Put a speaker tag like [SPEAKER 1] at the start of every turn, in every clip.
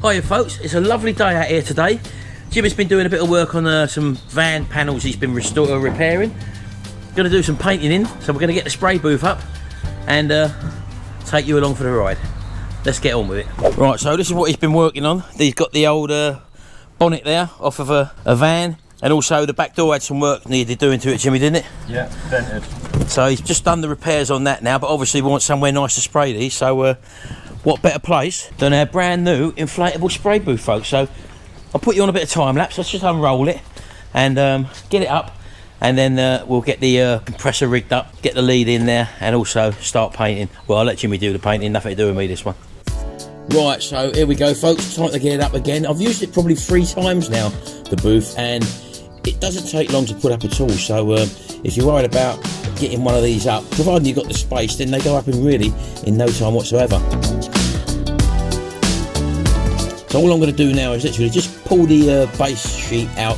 [SPEAKER 1] Hiya folks, it's a lovely day out here today. Jimmy's been doing a bit of work on some van panels he's been repairing. Going to do some painting in, so we're going to get the spray booth up and take you along for the ride. Let's get on with it. Right, so this is what he's been working on. He's got the old bonnet there off of a van, and also the back door had some work needed doing to it, Jimmy, didn't it?
[SPEAKER 2] Yeah, dented. So
[SPEAKER 1] he's just done the repairs on that now, but obviously we want somewhere nice to spray these, so what better place than our brand new inflatable spray booth, folks. So I'll put you on a bit of time lapse. Let's just unroll it and get it up, and then we'll get the compressor rigged up, get the lead in there, and also start painting. Well, I'll let Jimmy do the painting, nothing to do with me this one. Right, so here we go folks, time to get it up again. I've used it probably 3 times now, the booth, and it doesn't take long to put up at all. So if you're worried about getting one of these up, providing you've got the space, then they go up in no time whatsoever. So all I'm going to do now is literally just pull the base sheet out,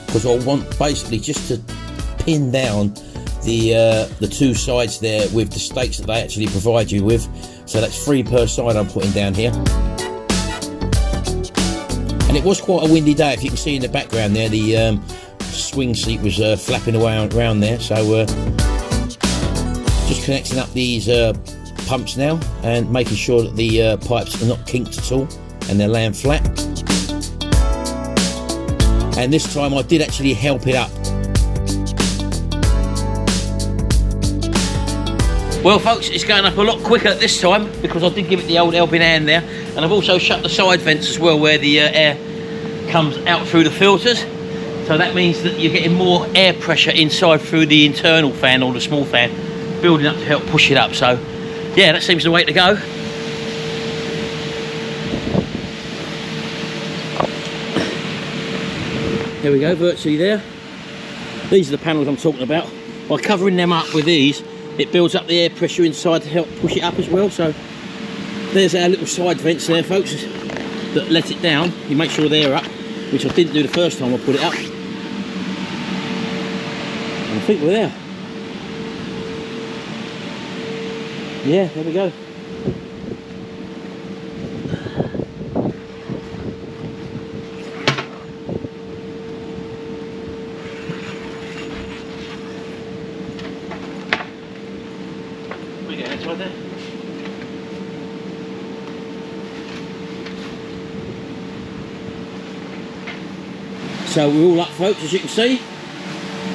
[SPEAKER 1] because I want basically just to pin down the 2 sides there with the stakes that they actually provide you with. So that's 3 per side I'm putting down here. And it was quite a windy day, if you can see in the background there, the swing seat was flapping around there. So just connecting up these pumps now and making sure that the pipes are not kinked at all and they're laying flat. And this time I did actually help it up. Well folks, it's going up a lot quicker this time because I did give it the old helping hand there, and I've also shut the side vents as well where the air comes out through the filters. So that means that you're getting more air pressure inside through the internal fan or the small fan, building up to help push it up. So yeah, that seems the way to go. There we go, virtually there. These are the panels I'm talking about. By covering them up with these, it builds up the air pressure inside to help push it up as well. So there's our little side vents there, folks, that let it down. You make sure they're up, which I didn't do the first time I put it up. And I think we're there. Yeah, there we go. Right there. So we're all up folks, as you can see,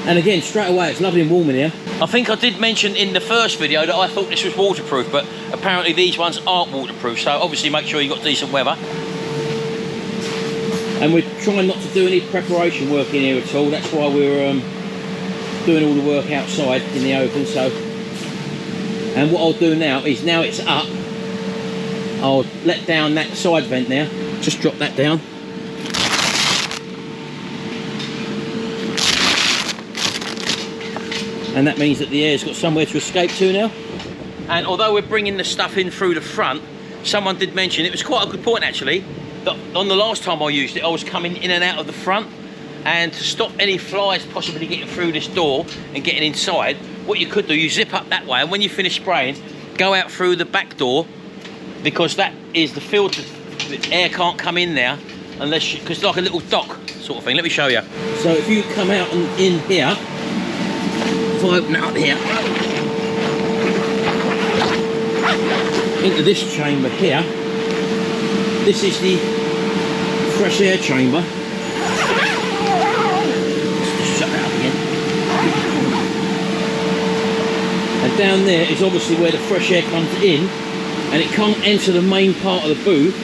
[SPEAKER 1] and again straight away it's lovely and warm in here. I think I did mention in the first video that I thought this was waterproof, but apparently these ones aren't waterproof, so obviously make sure you've got decent weather. And we're trying not to do any preparation work in here at all. That's why we're doing all the work outside in the open. So, and what I'll do now is, now it's up, I'll let down that side vent now. Just drop that down. And that means that the air's got somewhere to escape to now. And although we're bringing the stuff in through the front, someone did mention, it was quite a good point actually, that on the last time I used it, I was coming in and out of the front, and to stop any flies possibly getting through this door and getting inside, what you could do, you zip up that way, and when you finish spraying, go out through the back door, because that is the filter. The air can't come in there unless you, because it's like a little dock sort of thing. Let me show you. So if you come out and in here, if I open it up here into this chamber here, this is the fresh air chamber. Let's shut that up again. And down there is obviously where the fresh air comes in, and it can't enter the main part of the booth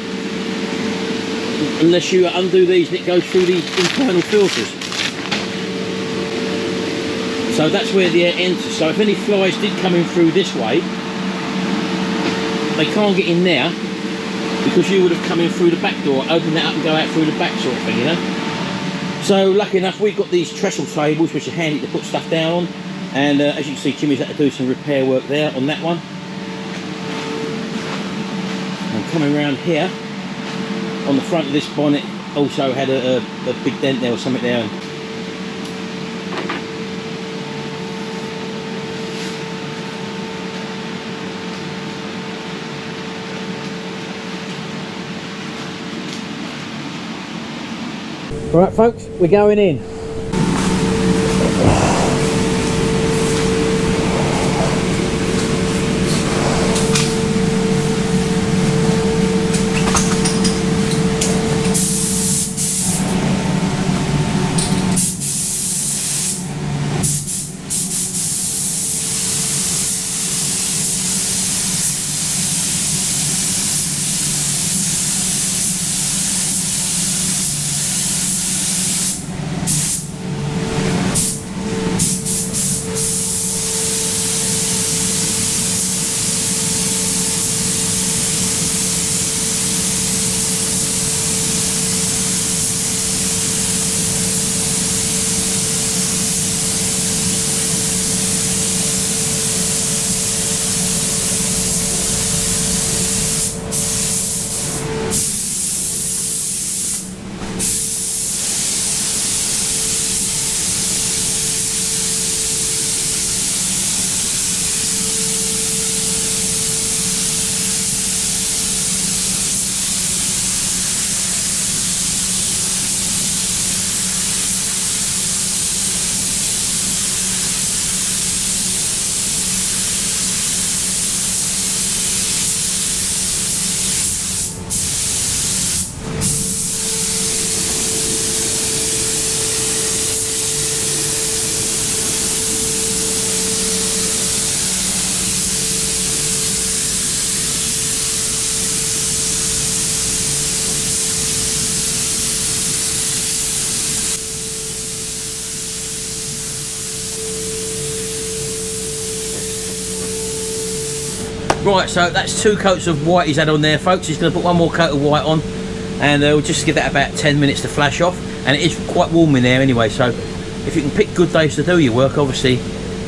[SPEAKER 1] unless you undo these and it goes through the internal filters. So that's where the air enters. So if any flies did come in through this way, they can't get in there because you would have come in through the back door, open that up and go out through the back sort of thing, you know. So lucky enough, we've got these trestle tables which are handy to put stuff down on, and as you can see, Jimmy's had to do some repair work there on that one. And coming around here on the front of this bonnet, also had a big dent there or something there. Right folks, we're going in. Right, so that's 2 coats of white he's had on there, folks. He's going to put 1 more coat of white on, and we'll just give that about 10 minutes to flash off. And it is quite warm in there anyway, so if you can pick good days to do your work, obviously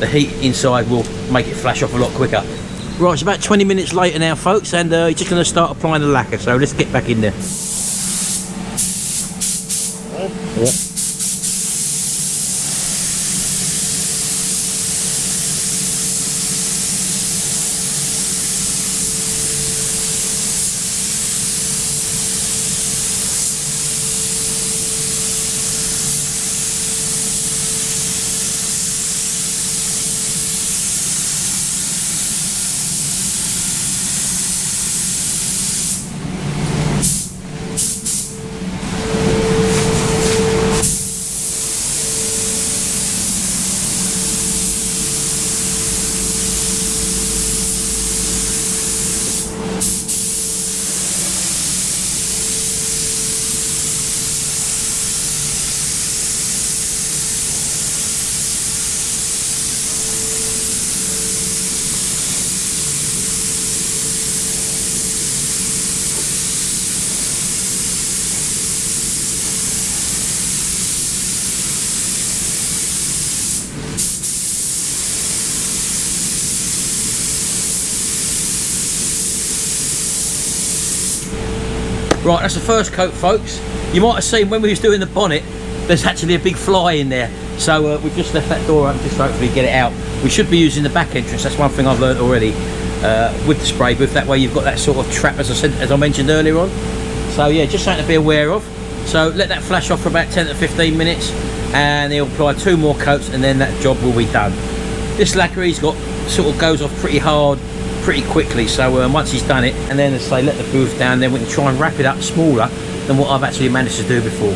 [SPEAKER 1] the heat inside will make it flash off a lot quicker. Right, it's about 20 minutes later now, folks, and he's just going to start applying the lacquer, so let's get back in there. Yep. Right, that's the first coat, folks. You might have seen when we was doing the bonnet, there's actually a big fly in there. So we've just left that door open just to hopefully get it out. We should be using the back entrance. That's one thing I've learned already with the spray booth. That way you've got that sort of trap, as I mentioned earlier on. So yeah, just something to be aware of. So let that flash off for about 10 to 15 minutes, and he'll apply 2 more coats, and then that job will be done. This lacquer he's got sort of goes off pretty hard pretty quickly, so once he's done it, and then as I say, let the booth down, then we can try and wrap it up smaller than what I've actually managed to do before.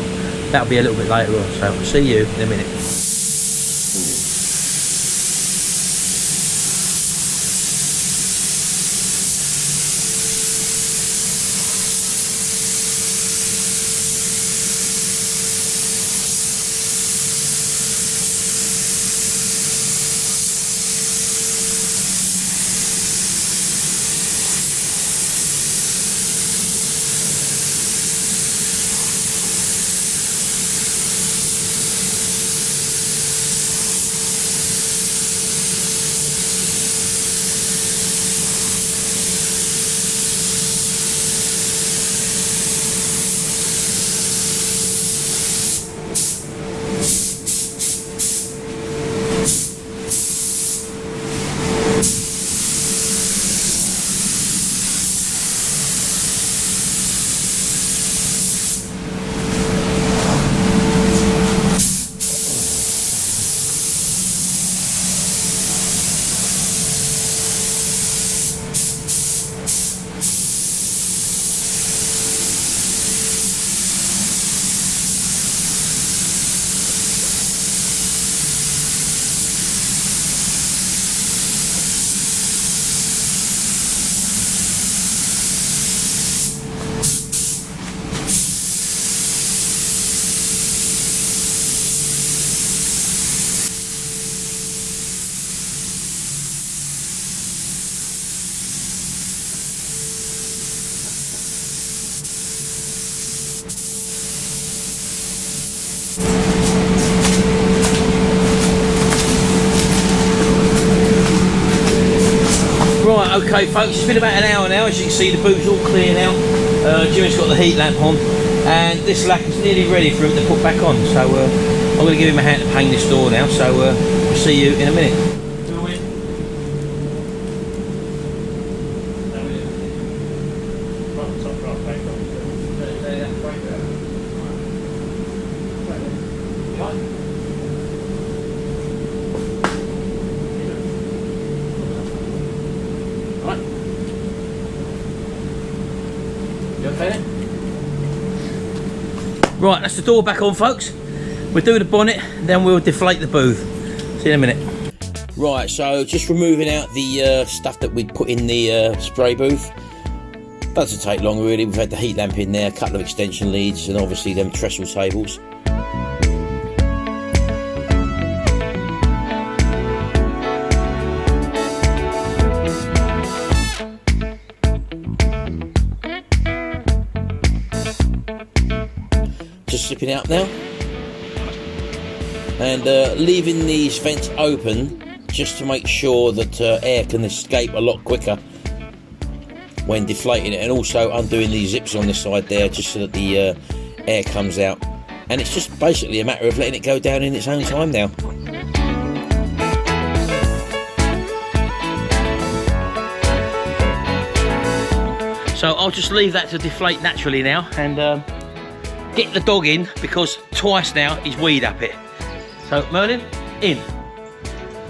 [SPEAKER 1] That'll be a little bit later on, so I'll see you in a minute. Right, okay folks, it's been about an hour now. As you can see, the boot's all clear now. Jimmy's got the heat lamp on, and this lack is nearly ready for him to put back on. So I'm going to give him a hand to paint this door now, so we'll see you in a minute. Right, that's the door back on, folks. We'll do the bonnet, then we'll deflate the booth. See you in a minute. Right, so just removing out the stuff that we'd put in the spray booth. Doesn't take long really. We've had the heat lamp in there, a couple of extension leads, and obviously them trestle tables. Just zipping out now, and leaving these vents open just to make sure that air can escape a lot quicker when deflating it, and also undoing these zips on the side there just so that the air comes out. And it's just basically a matter of letting it go down in its own time now. So I'll just leave that to deflate naturally now, and get the dog in, because twice now he's weed up it. So Merlin, in.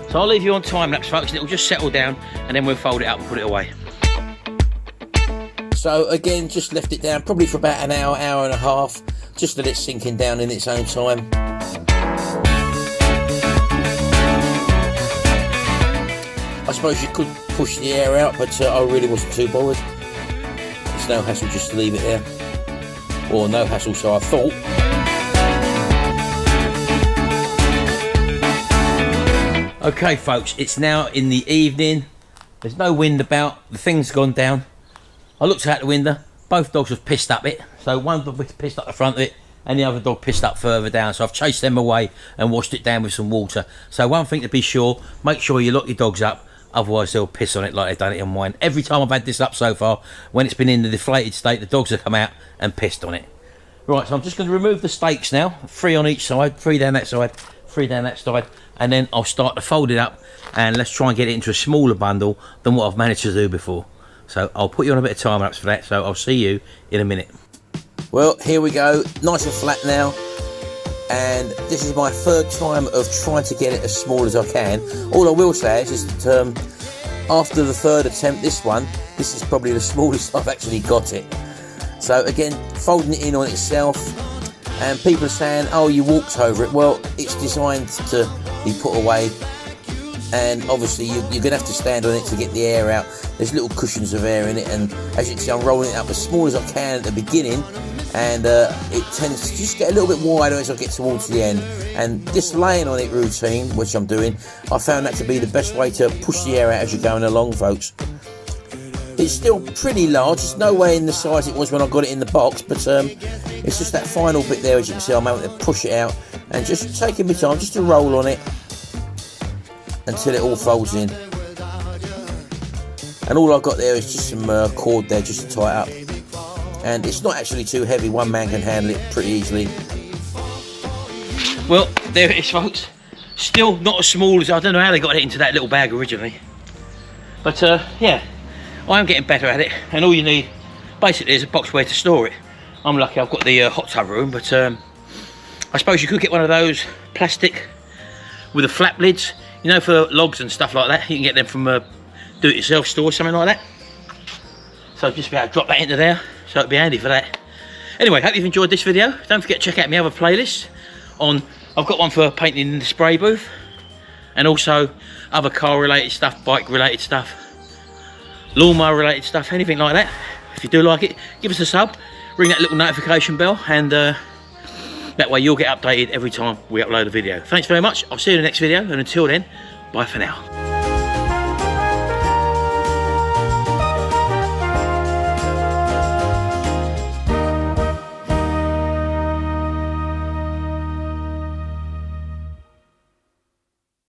[SPEAKER 1] So I'll leave you on time lapse, folks, and it'll just settle down, and then we'll fold it up and put it away. So again, just left it down probably for about an hour, hour and a half, just let it sinking down in its own time. I suppose you could push the air out, but I really wasn't too bothered. It's no hassle just to leave it there. Or no hassle, so I thought. Okay folks, it's now in the evening. There's no wind about, the thing's gone down. I looked out the window, both dogs have pissed up it. So one dog pissed up the front of it, and the other dog pissed up further down. So I've chased them away and washed it down with some water. So one thing to be sure, make sure you lock your dogs up, otherwise they'll piss on it like they've done it on mine. Every time I've had this up so far, when it's been in the deflated state, the dogs have come out and pissed on it. Right, so I'm just going to remove the stakes now, 3 on each side, 3 down that side, 3 down that side, and then I'll start to fold it up, and let's try and get it into a smaller bundle than what I've managed to do before. So I'll put you on a bit of time lapse for that, so I'll see you in a minute. Well, here we go, nice and flat now, and this is my 3rd time of trying to get it as small as I can. All I will say is that after the 3rd attempt, this is probably the smallest I've actually got it. So again, folding it in on itself, and people are saying, oh, you walked over it. Well, it's designed to be put away, and obviously you're going to have to stand on it to get the air out. There's little cushions of air in it, and as you can see, I'm rolling it up as small as I can at the beginning, and it tends to just get a little bit wider as I get towards the end. And this laying on it routine, which I'm doing, I found that to be the best way to push the air out as you're going along, folks. It's still pretty large, it's nowhere in the size it was when I got it in the box, but it's just that final bit there, as you can see. I'm able to push it out and just taking my time just to roll on it until it all folds in. And all I've got there is just some cord there just to tie it up, and it's not actually too heavy, one man can handle it pretty easily. Well, there it is, folks. Still not as small as, I don't know how they got it into that little bag originally, but yeah, I am getting better at it, and all you need basically is a box where to store it. I'm lucky I've got the hot tub room, but I suppose you could get one of those plastic with the flap lids, you know, for logs and stuff like that. You can get them from a do-it-yourself store, something like that. So just be able to drop that into there, so it'd be handy for that. Anyway, hope you've enjoyed this video. Don't forget to check out my other playlists. I've got one for painting in the spray booth, and also other car related stuff, bike related stuff, lawnmower related stuff, anything like that. If you do like it, give us a sub, ring that little notification bell, and that way you'll get updated every time we upload a video. Thanks very much, I'll see you in the next video, and until then, bye for now.